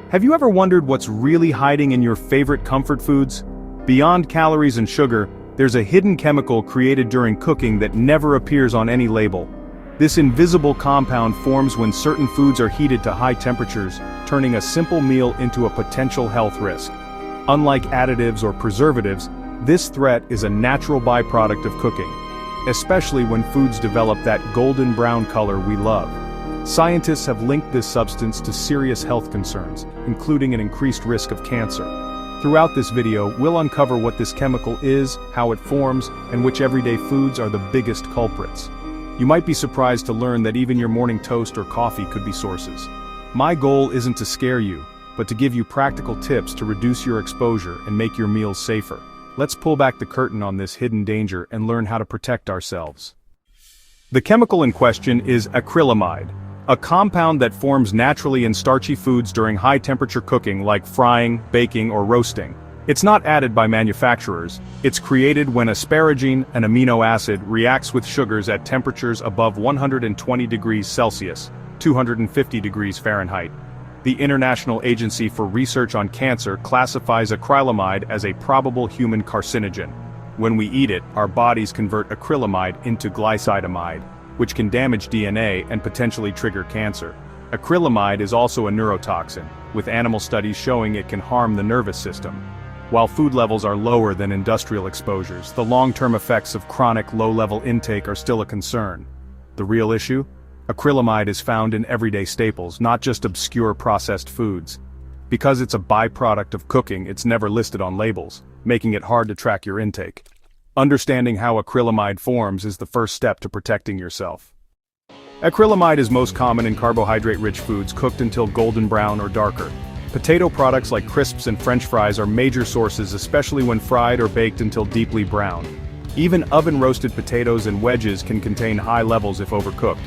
Have you ever wondered what's really hiding in your favorite comfort foods? Beyond calories and sugar, there's a hidden chemical created during cooking that never appears on any label. This invisible compound forms when certain foods are heated to high temperatures, turning a simple meal into a potential health risk. Unlike additives or preservatives, this threat is a natural byproduct of cooking, especially when foods develop that golden brown color we love. Scientists have linked this substance to serious health concerns, including an increased risk of cancer. Throughout this video, we'll uncover what this chemical is, how it forms, and which everyday foods are the biggest culprits. You might be surprised to learn that even your morning toast or coffee could be sources. My goal isn't to scare you, but to give you practical tips to reduce your exposure and make your meals safer. Let's pull back the curtain on this hidden danger and learn how to protect ourselves. The chemical in question is acrylamide, a compound that forms naturally in starchy foods during high-temperature cooking like frying, baking, or roasting. It's not added by manufacturers, it's created when asparagine, an amino acid, reacts with sugars at temperatures above 120 degrees Celsius, 250 degrees Fahrenheit. The International Agency for Research on Cancer classifies acrylamide as a probable human carcinogen. When we eat it, our bodies convert acrylamide into glycidamide, which can damage DNA and potentially trigger cancer. Acrylamide is also a neurotoxin, with animal studies showing it can harm the nervous system. While food levels are lower than industrial exposures, the long-term effects of chronic low-level intake are still a concern. The real issue? Acrylamide is found in everyday staples, not just obscure processed foods. Because it's a byproduct of cooking, it's never listed on labels, making it hard to track your intake. Understanding how acrylamide forms is the first step to protecting yourself. Acrylamide is most common in carbohydrate-rich foods cooked until golden brown or darker. Potato products like crisps and French fries are major sources, especially when fried or baked until deeply brown. Even oven-roasted potatoes and wedges can contain high levels if overcooked.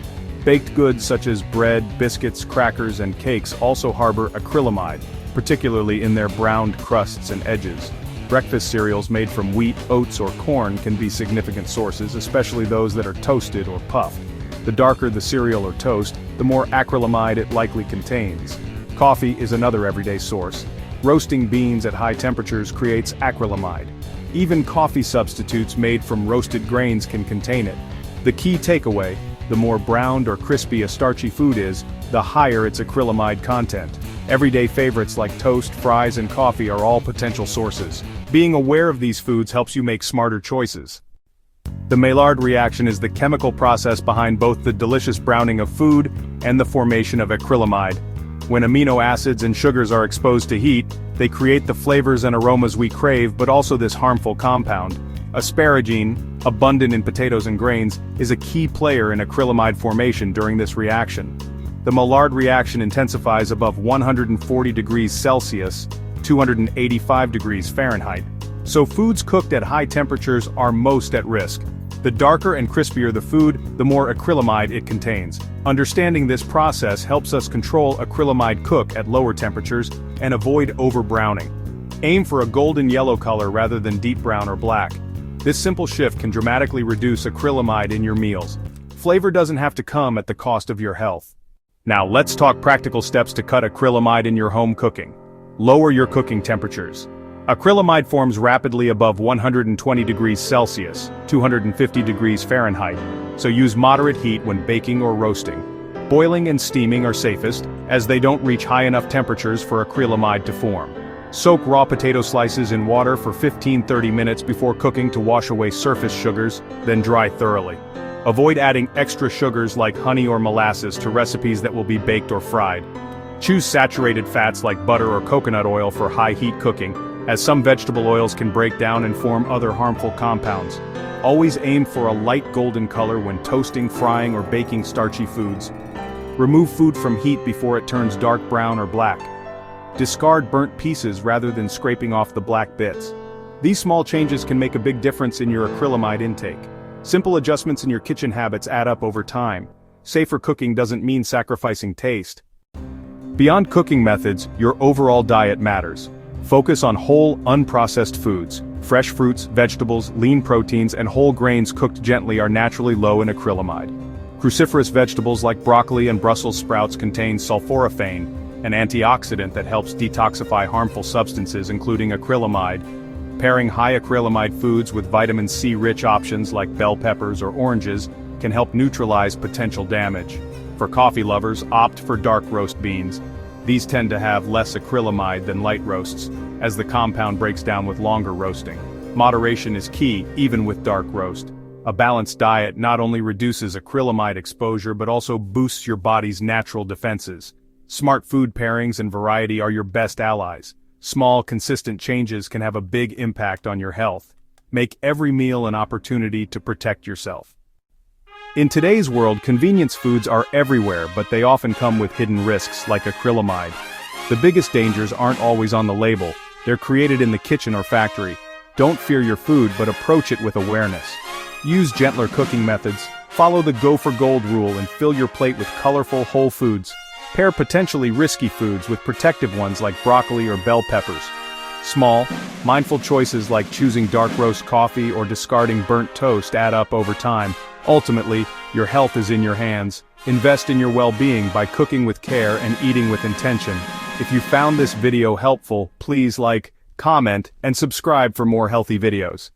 Baked goods such as bread, biscuits, crackers, and cakes also harbor acrylamide, particularly in their browned crusts and edges. Breakfast cereals made from wheat, oats, or corn can be significant sources, especially those that are toasted or puffed. The darker the cereal or toast, the more acrylamide it likely contains. Coffee is another everyday source. Roasting beans at high temperatures creates acrylamide. Even coffee substitutes made from roasted grains can contain it. The key takeaway: the more browned or crispy a starchy food is, the higher its acrylamide content. Everyday favorites like toast, fries, and coffee are all potential sources. Being aware of these foods helps you make smarter choices. The Maillard reaction is the chemical process behind both the delicious browning of food and the formation of acrylamide. When amino acids and sugars are exposed to heat, they create the flavors and aromas we crave, but also this harmful compound. Asparagine, abundant in potatoes and grains, is a key player in acrylamide formation during this reaction. The Maillard reaction intensifies above 140 degrees Celsius, 285 degrees Fahrenheit, so foods cooked at high temperatures are most at risk. The darker and crispier the food, the more acrylamide it contains. Understanding this process helps us control acrylamide cook at lower temperatures and avoid over-browning. Aim for a golden yellow color rather than deep brown or black. This simple shift can dramatically reduce acrylamide in your meals. Flavor doesn't have to come at the cost of your health. Now let's talk practical steps to cut acrylamide in your home cooking. Lower your cooking temperatures. Acrylamide forms rapidly above 120 degrees Celsius, 250 degrees Fahrenheit, so use moderate heat when baking or roasting. Boiling and steaming are safest, as they don't reach high enough temperatures for acrylamide to form. Soak raw potato slices in water for 15-30 minutes before cooking to wash away surface sugars, then dry thoroughly. Avoid adding extra sugars like honey or molasses to recipes that will be baked or fried. Choose saturated fats like butter or coconut oil for high-heat cooking, as some vegetable oils can break down and form other harmful compounds. Always aim for a light golden color when toasting, frying, or baking starchy foods. Remove food from heat before it turns dark brown or black. Discard burnt pieces rather than scraping off the black bits. These small changes can make a big difference in your acrylamide intake. Simple adjustments in your kitchen habits add up over time. Safer cooking doesn't mean sacrificing taste. Beyond cooking methods, your overall diet matters. Focus on whole, unprocessed foods. Fresh fruits, vegetables, lean proteins, and whole grains cooked gently are naturally low in acrylamide. Cruciferous vegetables like broccoli and Brussels sprouts contain sulforaphane, an antioxidant that helps detoxify harmful substances including acrylamide. Pairing high acrylamide foods with vitamin C-rich options like bell peppers or oranges can help neutralize potential damage. For coffee lovers, opt for dark roast beans. These tend to have less acrylamide than light roasts, as the compound breaks down with longer roasting. Moderation is key, even with dark roast. A balanced diet not only reduces acrylamide exposure but also boosts your body's natural defenses. Smart food pairings and variety are your best allies. Small, consistent changes can have a big impact on your health. Make every meal an opportunity to protect yourself. In today's world, convenience foods are everywhere, but they often come with hidden risks like acrylamide. The biggest dangers aren't always on the label. They're created in the kitchen or factory. Don't fear your food, but approach it with awareness. Use gentler cooking methods, follow the Go for Gold rule and fill your plate with colorful whole foods. Pair potentially risky foods with protective ones like broccoli or bell peppers. Small, mindful choices like choosing dark roast coffee or discarding burnt toast add up over time. Ultimately, your health is in your hands. Invest in your well-being by cooking with care and eating with intention. If you found this video helpful, please like, comment, and subscribe for more healthy videos.